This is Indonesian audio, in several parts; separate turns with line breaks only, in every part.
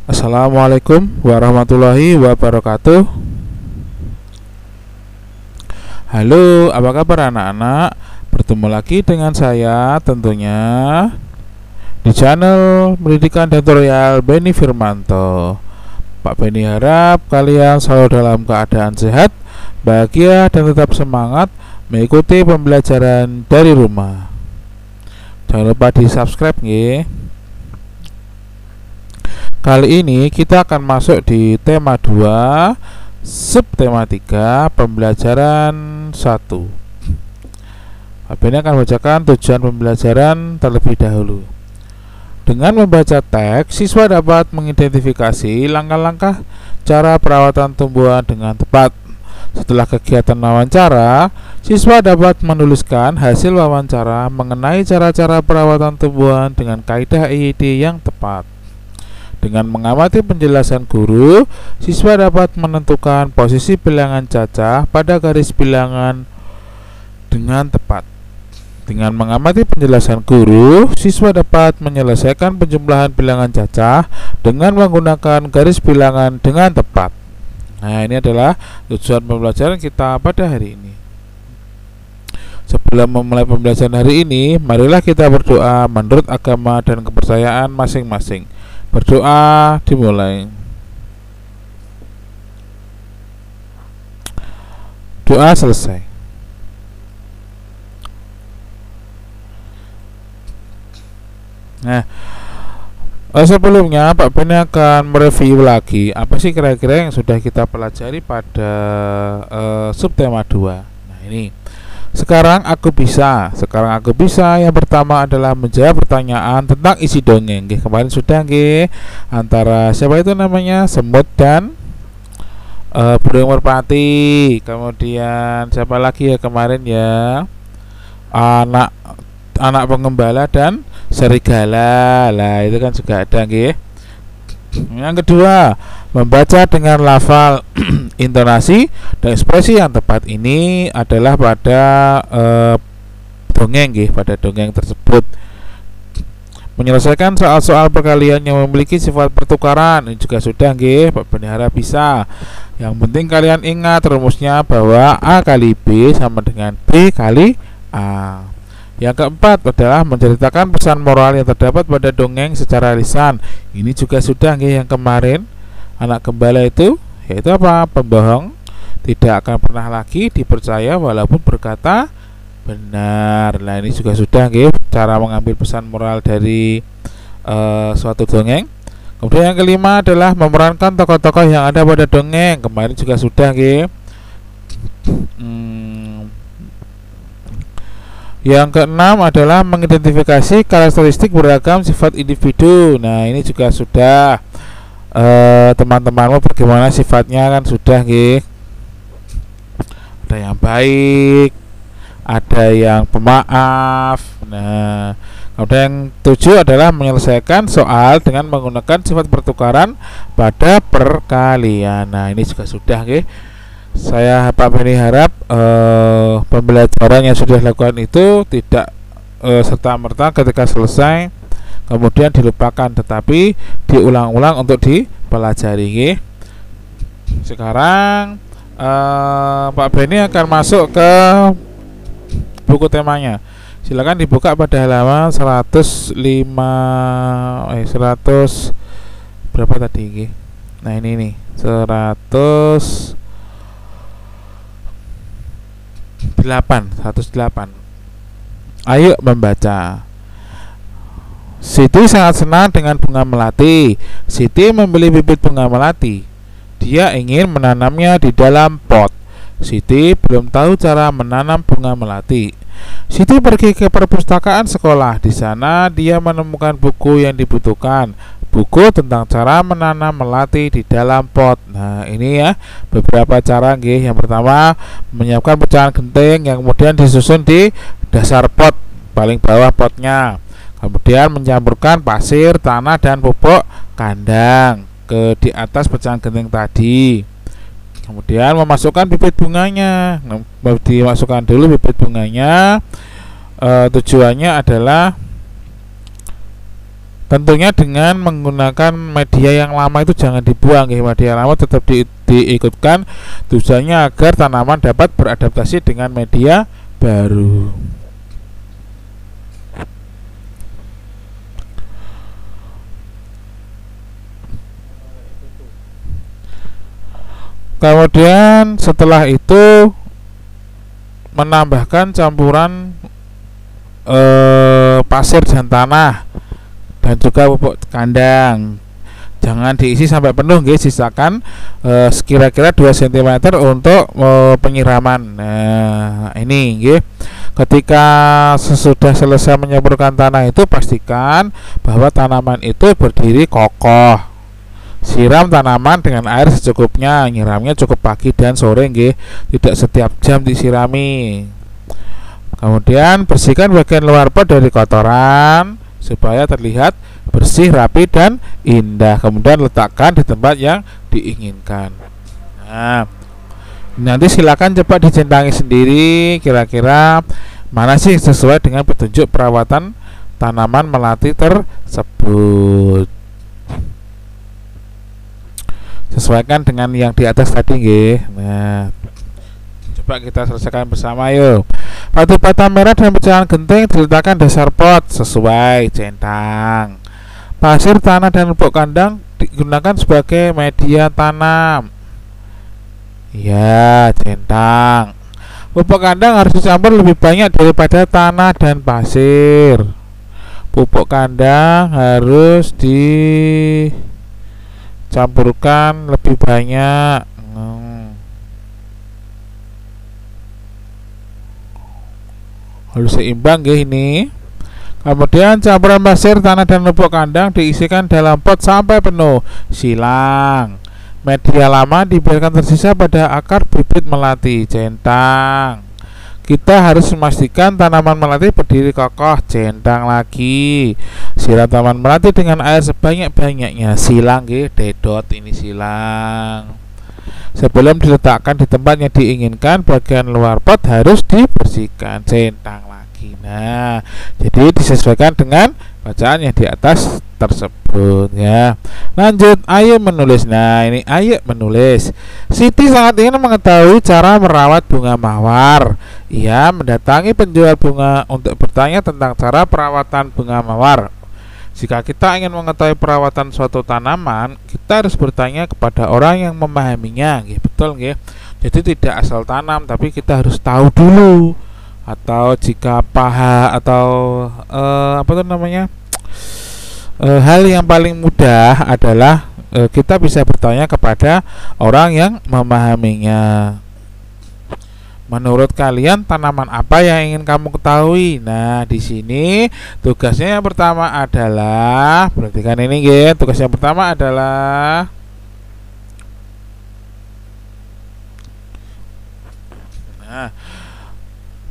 Assalamualaikum warahmatullahi wabarakatuh. Halo, apa kabar anak-anak? Bertemu lagi dengan saya tentunya di channel Pendidikan dan Tutorial Beni Firmanto. Pak Beni harap kalian selalu dalam keadaan sehat, bahagia, dan tetap semangat mengikuti pembelajaran dari rumah. Jangan lupa di subscribe ya. Kali ini kita akan masuk di tema 2, subtema 3, pembelajaran 1. Pak Beni akan bacakan tujuan pembelajaran terlebih dahulu. Dengan membaca teks, siswa dapat mengidentifikasi langkah-langkah cara perawatan tumbuhan dengan tepat. Setelah kegiatan wawancara, siswa dapat menuliskan hasil wawancara mengenai cara-cara perawatan tumbuhan dengan kaidah EYD yang tepat. Dengan mengamati penjelasan guru, siswa dapat menentukan posisi bilangan cacah pada garis bilangan dengan tepat. Dengan mengamati penjelasan guru, siswa dapat menyelesaikan penjumlahan bilangan cacah dengan menggunakan garis bilangan dengan tepat. Nah, ini adalah tujuan pembelajaran kita pada hari ini. Sebelum memulai pembelajaran hari ini, marilah kita berdoa menurut agama dan kepercayaan masing-masing. Berdoa dimulai. Doa selesai. Nah, sebelumnya Pak Beni akan mereview lagi apa sih kira-kira yang sudah kita pelajari pada subtema 2. Nah, ini Sekarang aku bisa yang pertama adalah menjawab pertanyaan tentang isi dongeng. Kemarin sudah antara siapa itu namanya, semut dan burung merpati. Kemudian siapa lagi ya kemarin ya, anak pengembala dan serigala. Lah itu kan juga ada Yang kedua, membaca dengan lafal, intonasi, dan ekspresi yang tepat. Ini adalah pada dongeng pada dongeng tersebut. Menyelesaikan soal-soal perkalian yang memiliki sifat pertukaran. Ini juga sudah Pak Beni harap bisa. Yang penting kalian ingat rumusnya bahwa A kali B sama dengan B kali A. Yang keempat adalah menceritakan pesan moral yang terdapat pada dongeng secara lisan. Ini juga sudah yang kemarin, anak gembala itu yaitu apa? Pembohong tidak akan pernah lagi dipercaya walaupun berkata benar. Nah, ini juga sudah cara mengambil pesan moral dari suatu dongeng. Kemudian yang kelima adalah memerankan tokoh-tokoh yang ada pada dongeng. Kemarin juga sudah Yang keenam adalah mengidentifikasi karakteristik beragam sifat individu. Nah, ini juga sudah teman-temanmu bagaimana sifatnya kan sudah Ada yang baik, ada yang pemaaf. Nah, kemudian yang 7 adalah menyelesaikan soal dengan menggunakan sifat pertukaran pada perkalian. Nah, ini juga sudah Saya Pak Beni harap pembelajaran yang sudah dilakukan itu tidak serta-merta ketika selesai kemudian dilupakan, tetapi diulang-ulang untuk dipelajari. Sekarang Pak Beni akan masuk ke buku temanya. Silakan dibuka pada halaman 100 berapa tadi Nah, ini nih 108. Ayo membaca. Siti sangat senang dengan bunga melati. Siti membeli bibit bunga melati. Dia ingin menanamnya di dalam pot. Siti belum tahu cara menanam bunga melati. Siti pergi ke perpustakaan sekolah. Di sana dia menemukan buku yang dibutuhkan, buku tentang cara menanam melati di dalam pot. Nah, ini ya beberapa cara Yang pertama, menyiapkan pecahan genting yang kemudian disusun di dasar pot, paling bawah potnya. Kemudian mencampurkan pasir, tanah, dan pupuk kandang di atas pecahan genting tadi. Kemudian memasukkan bibit bunganya. Dimasukkan dulu bibit bunganya. Tujuannya adalah Tentunya dengan menggunakan media yang lama itu jangan dibuang ya, media lama tetap diikutkan, tujuannya agar tanaman dapat beradaptasi dengan media baru. Kemudian setelah itu menambahkan campuran pasir dan tanah dan juga pupuk kandang. Jangan diisi sampai penuh, guys. Sisakan sekira-kira 2 cm untuk penyiraman. Nah, ini nggih. Ketika sesudah selesai menyemburkan tanah itu, pastikan bahwa tanaman itu berdiri kokoh. Siram tanaman dengan air secukupnya, nyiramnya cukup pagi dan sore nggih, tidak setiap jam disirami. Kemudian bersihkan bagian luar pot dari kotoran supaya terlihat bersih, rapi dan indah. Kemudian letakkan di tempat yang diinginkan. Nah, nanti silakan coba dicentangi sendiri kira-kira mana sih sesuai dengan petunjuk perawatan tanaman melati tersebut. Sesuaikan dengan yang di atas tadi nggih. Nah, coba kita selesaikan bersama yuk. Batu bata merah dan pecahan genting diletakkan dasar pot sesuai centang. Pasir, tanah dan pupuk kandang digunakan sebagai media tanam. Ya, centang. Pupuk kandang harus dicampur lebih banyak daripada tanah dan pasir. Pupuk kandang harus campurkan lebih banyak. Harus seimbang ya ini. Kemudian campuran pasir, tanah dan pupuk kandang diisikan dalam pot sampai penuh. Silang. Media lama dibiarkan tersisa pada akar bibit melati. Centang. Kita harus memastikan tanaman melati berdiri kokoh. Centang lagi. Siram tanaman melati dengan air sebanyak-banyaknya. Silang nggih, dedot ini silang. Sebelum diletakkan di tempat yang diinginkan, bagian luar pot harus dibersihkan. Centang lagi. Nah, jadi disesuaikan dengan bacaan yang di atas tersebut ya. Lanjut, ayo menulis. Nah, ini ayo menulis. Siti sangat ingin mengetahui cara merawat bunga mawar. Ia mendatangi penjual bunga untuk bertanya tentang cara perawatan bunga mawar. Jika kita ingin mengetahui perawatan suatu tanaman, kita harus bertanya kepada orang yang memahaminya, nggih, betul nggih. Jadi tidak asal tanam, tapi kita harus tahu dulu. Atau jika hal yang paling mudah adalah kita bisa bertanya kepada orang yang memahaminya. Menurut kalian tanaman apa yang ingin kamu ketahui? Nah, di sini tugasnya yang pertama adalah, perhatikan ini nggih, tugas yang pertama adalah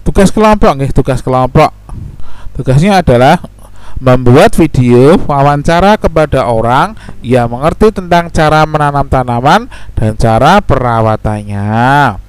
tugas kelompok nggih, tugas kelompok. Tugasnya adalah membuat video wawancara kepada orang yang mengerti tentang cara menanam tanaman dan cara perawatannya.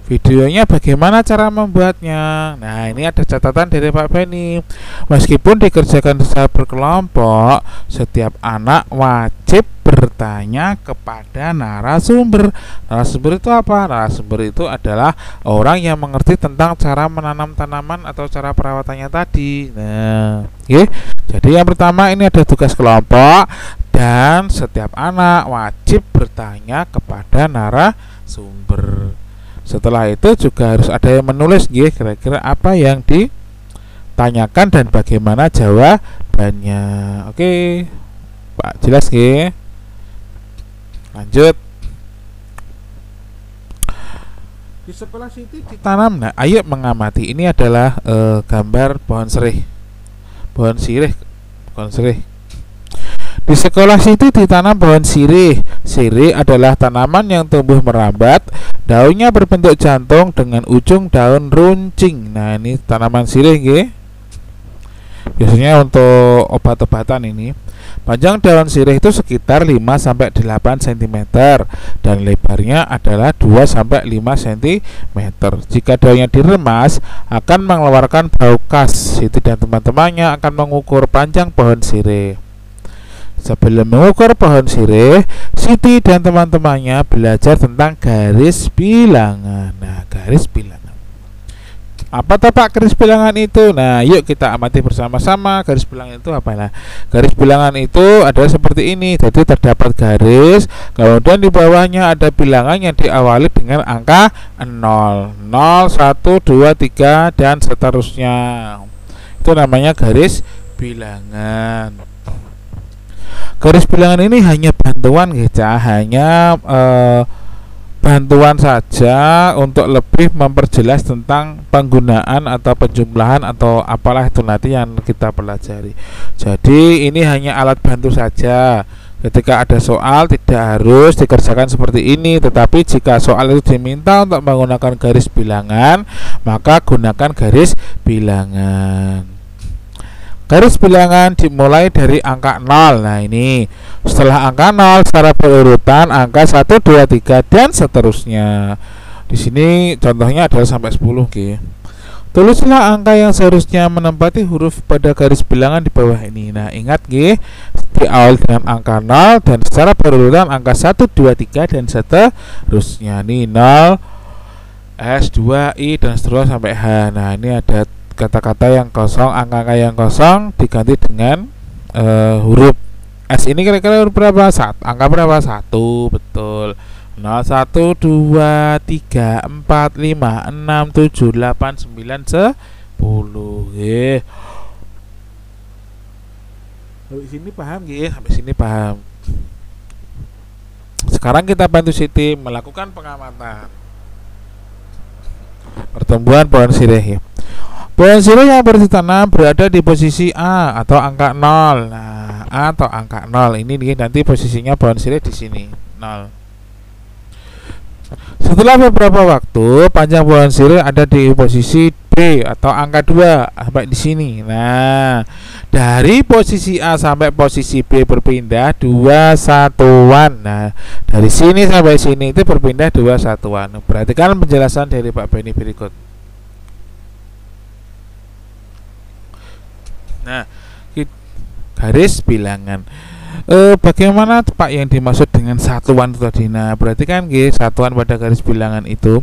Videonya bagaimana cara membuatnya. Nah, ini ada catatan dari Pak Beni. Meskipun dikerjakan secara berkelompok, setiap anak wajib bertanya kepada narasumber. Narasumber itu apa? Narasumber itu adalah orang yang mengerti tentang cara menanam tanaman atau cara perawatannya tadi. Nah, oke. Jadi yang pertama ini ada tugas kelompok dan setiap anak wajib bertanya kepada narasumber. Setelah itu juga harus ada yang menulis nggih, kira-kira apa yang ditanyakan dan bagaimana jawabannya. Oke, Pak, jelas nggih? Lanjut. Di sekolah Siti ditanam. Nah, ayo mengamati. Ini adalah gambar pohon sirih. Pohon sirih. Di sekolah Siti ditanam pohon sirih. Sirih adalah tanaman yang tumbuh merambat. Daunnya berbentuk jantung dengan ujung daun runcing. Nah, ini tanaman sirih nggih. Biasanya untuk obat-obatan ini. Panjang daun sirih itu sekitar 5-8 cm dan lebarnya adalah 2-5 cm. Jika daunnya diremas akan mengeluarkan bau khas. Siti dan teman-temannya akan mengukur panjang pohon sirih. Sebelum mengukur pohon sirih, Siti dan teman-temannya belajar tentang garis bilangan. Nah, garis bilangan. Apa toh Pak garis bilangan itu? Nah, yuk kita amati bersama-sama garis bilangan itu apa. Nah, garis bilangan itu adalah seperti ini. Jadi terdapat garis, kemudian di bawahnya ada bilangan yang diawali dengan angka 0, 0, 1, 2, 3 dan seterusnya. Itu namanya garis bilangan. Garis bilangan ini hanya bantuan kita, hanya bantuan saja untuk lebih memperjelas tentang penggunaan atau penjumlahan atau apalah itu nanti yang kita pelajari. Jadi ini hanya alat bantu saja. Ketika ada soal tidak harus dikerjakan seperti ini, tetapi jika soal itu diminta untuk menggunakan garis bilangan, maka gunakan garis bilangan. Garis bilangan dimulai dari angka 0. Nah, ini setelah angka 0 secara berurutan angka 1, 2, 3 dan seterusnya. Di sini contohnya adalah sampai 10, Oke. Tulislah angka yang seharusnya menempati huruf pada garis bilangan di bawah ini. Nah, ingat G, diawali dengan angka 0 dan secara berurutan angka 1, 2, 3 dan seterusnya. Ini 0, S, 2, I dan seterusnya sampai H. Nah, ini ada kata-kata yang kosong, angka-angka yang kosong diganti dengan huruf S. Ini kira-kira huruf berapa? Angka berapa? 1, betul. 0, 1, 2, 3, 4, 5, 6, 7, 8, 9, 10. Sampai sini paham nggih? Sampai sini paham. Sekarang kita bantu Siti melakukan pengamatan pertumbuhan pohon sirih. Pohon sirih yang bertanam berada di posisi A atau angka 0. Nah, A atau angka 0 ini nanti posisinya pohon sirih di sini 0. Setelah beberapa waktu, panjang pohon sirih ada di posisi B atau angka 2 sampai di sini. Nah, dari posisi A sampai posisi B berpindah 2 satuan. Nah, dari sini sampai sini itu berpindah 2 satuan. Perhatikan penjelasan dari Pak Beni berikut. Nah, garis bilangan. Bagaimana Pak yang dimaksud dengan satuan itu tadi? Nah, perhatikan satuan pada garis bilangan itu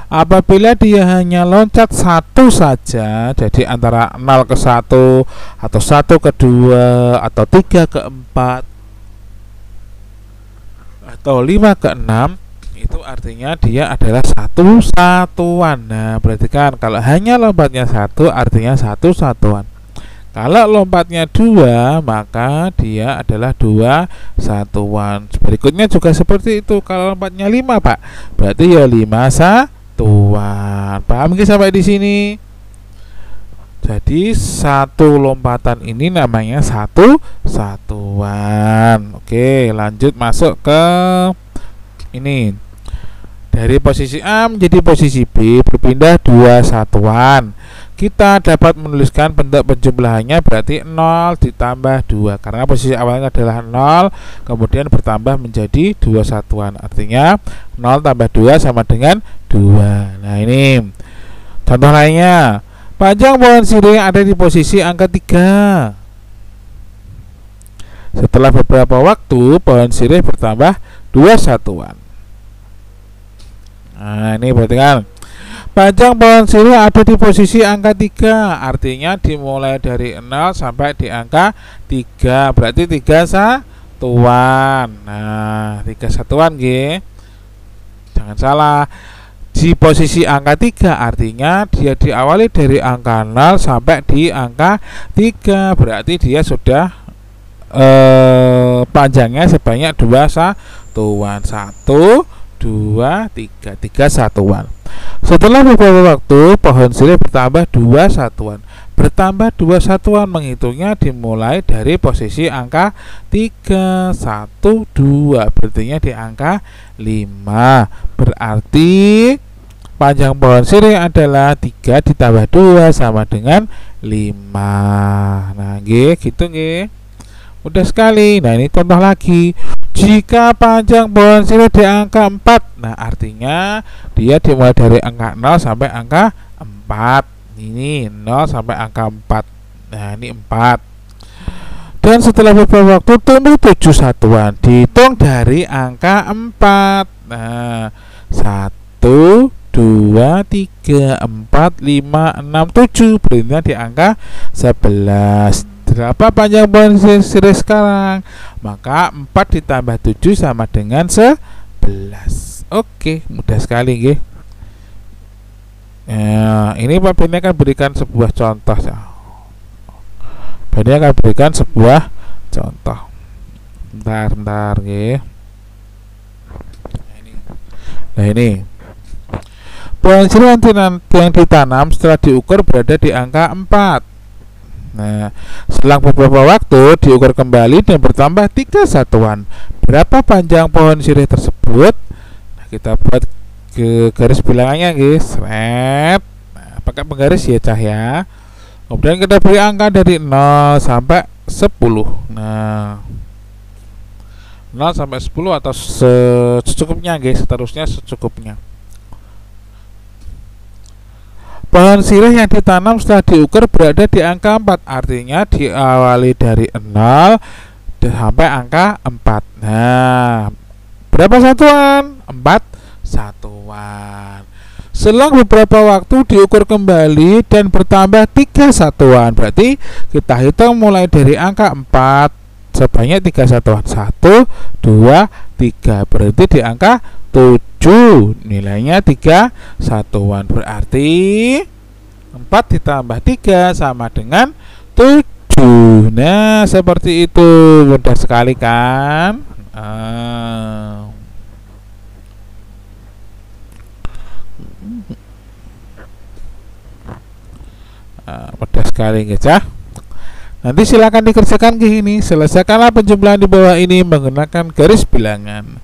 apabila dia hanya loncat satu saja, jadi antara 0 ke 1 atau 1 ke 2 atau 3 ke 4 atau 5 ke 6, itu artinya dia adalah satu satuan. Nah, perhatikan kalau hanya lompatnya 1 artinya satu satuan. Kalau lompatnya 2, maka dia adalah 2 satuan. Berikutnya juga seperti itu. Kalau lompatnya 5, Pak, berarti ya 5 satuan. Paham nggih sampai di sini? Jadi satu lompatan ini namanya satu satuan. Oke, lanjut masuk ke ini. Dari posisi A menjadi posisi B berpindah 2 satuan. Kita dapat menuliskan bentuk penjumlahannya berarti 0 ditambah 2 karena posisi awalnya adalah 0 kemudian bertambah menjadi 2 satuan, artinya 0 tambah 2 sama dengan 2. Nah, ini contoh lainnya. Panjang pohon sirih ada di posisi angka 3. Setelah beberapa waktu pohon sirih bertambah 2 satuan. Nah, ini berarti kan panjang pohon sirih ada di posisi angka 3, artinya dimulai dari 0 sampai di angka 3, berarti 3 satuan. Nah, 3 satuan jangan salah. Di posisi angka 3 artinya dia diawali dari angka 0 sampai di angka 3, berarti dia sudah panjangnya sebanyak 2 satuan. 1, 2, 3, 3 satuan. Setelah beberapa waktu pohon sirih bertambah 2 satuan. Bertambah 2 satuan menghitungnya dimulai dari posisi angka 3, 1, 2, berarti di angka 5. Berarti panjang pohon sirih adalah 3 ditambah 2 sama dengan 5. Nah, gitu mudah sekali. Nah, ini contoh lagi. Jika panjang pohon sirih di angka 4, nah artinya dia dimulai dari angka 0 sampai angka 4. Ini 0 sampai angka 4. Nah, ini 4. Dan setelah beberapa waktu tumbuh 7 satuan. Dihitung dari angka 4. Nah, 1, 2, 3, 4, 5, 6, 7. Berikutnya di angka 11. Berapa panjang pohon sirih sekarang? Maka 4 ditambah 7 sama dengan 11. Oke, mudah sekali nggih. Ini Pak Beni akan berikan sebuah contoh ya. Beni akan berikan sebuah contoh. Bentar nggih. Nah ini pohon sirih yang ditanam setelah diukur berada di angka 4. Nah, selang beberapa waktu diukur kembali dan bertambah 3 satuan. Berapa panjang pohon sirih tersebut? Nah, kita buat ke garis bilangannya guys. Nah, pakai penggaris ya cahaya. Kemudian kita beri angka dari 0 sampai 10. Nah, 0 sampai 10 atau secukupnya guys, seterusnya secukupnya. Pohon sirih yang ditanam setelah diukur berada di angka 4. Artinya diawali dari 0 sampai angka 4. Nah, berapa satuan? 4 satuan. Selang beberapa waktu diukur kembali dan bertambah 3 satuan. Berarti kita hitung mulai dari angka 4 sebanyak 3 satuan. 1, 2, 3. Berarti di angka 7. Nilainya 3 satuan. Berarti 4 ditambah 3 sama dengan 7. Nah, seperti itu. Mudah sekali kan? Mudah sekali guys ya. Nanti silakan dikerjakan ke ini. Selesaikanlah penjumlahan di bawah ini menggunakan garis bilangan.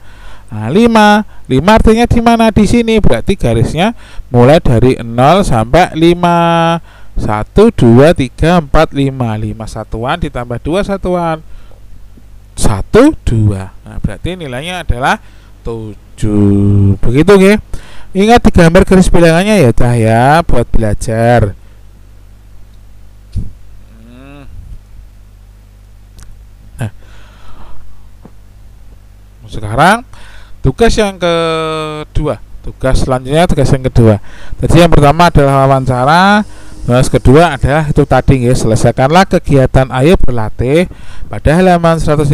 Nah, 5 artinya di mana? Di sini. Berarti garisnya mulai dari 0 sampai 5. 1, 2, 3, 4, 5. 5 satuan ditambah 2 satuan. 1, 2. Nah, berarti nilainya adalah 7. Begitu nggih. Ingat digambar garis bilangannya ya cahaya buat belajar. Sekarang tugas yang kedua. Tugas selanjutnya tugas yang kedua. Tadi yang pertama adalah wawancara. Tugas kedua adalah itu tadi ya, selesaikanlah kegiatan ayo berlatih pada halaman 115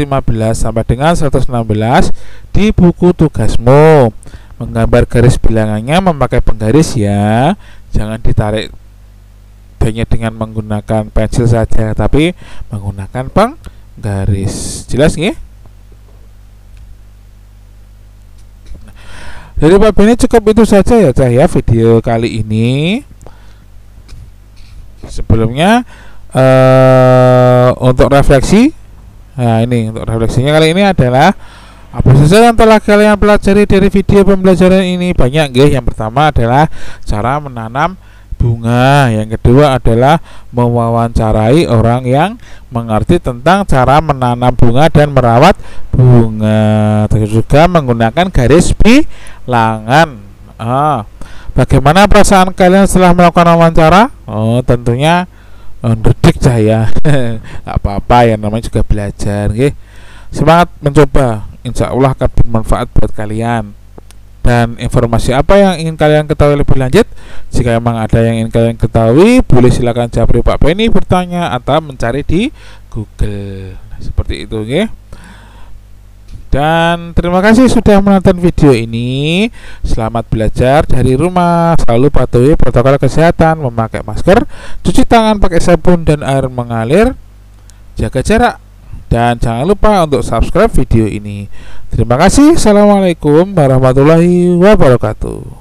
sampai dengan 116 di buku tugasmu. Menggambar garis bilangannya memakai penggaris ya. Jangan ditarik hanya dengan menggunakan pensil saja, tapi menggunakan penggaris. Jelas nggih? Dari Pak Beni cukup itu saja ya cahaya video kali ini. Sebelumnya untuk refleksi. Nah, ini untuk refleksinya kali ini adalah apa saja yang telah kalian pelajari dari video pembelajaran ini. Banyak nggih. Yang pertama adalah cara menanam bunga. Yang kedua adalah mewawancarai orang yang mengerti tentang cara menanam bunga dan merawat bunga. Terus juga menggunakan garis bilangan. Bagaimana perasaan kalian setelah melakukan wawancara? Tentunya ngerdik saya. Gak apa-apa ya, namanya juga belajar. Okay? Semangat mencoba. Insya Allah akan bermanfaat buat kalian. Dan informasi apa yang ingin kalian ketahui lebih lanjut, jika memang ada yang ingin kalian ketahui, boleh silakan japri Pak Beni, bertanya atau mencari di Google. Seperti itu, okay? Dan terima kasih sudah menonton video ini. Selamat belajar dari rumah. Selalu patuhi protokol kesehatan, memakai masker, cuci tangan pakai sabun dan air mengalir, jaga jarak, dan jangan lupa untuk subscribe video ini. Terima kasih. Assalamualaikum warahmatullahi wabarakatuh.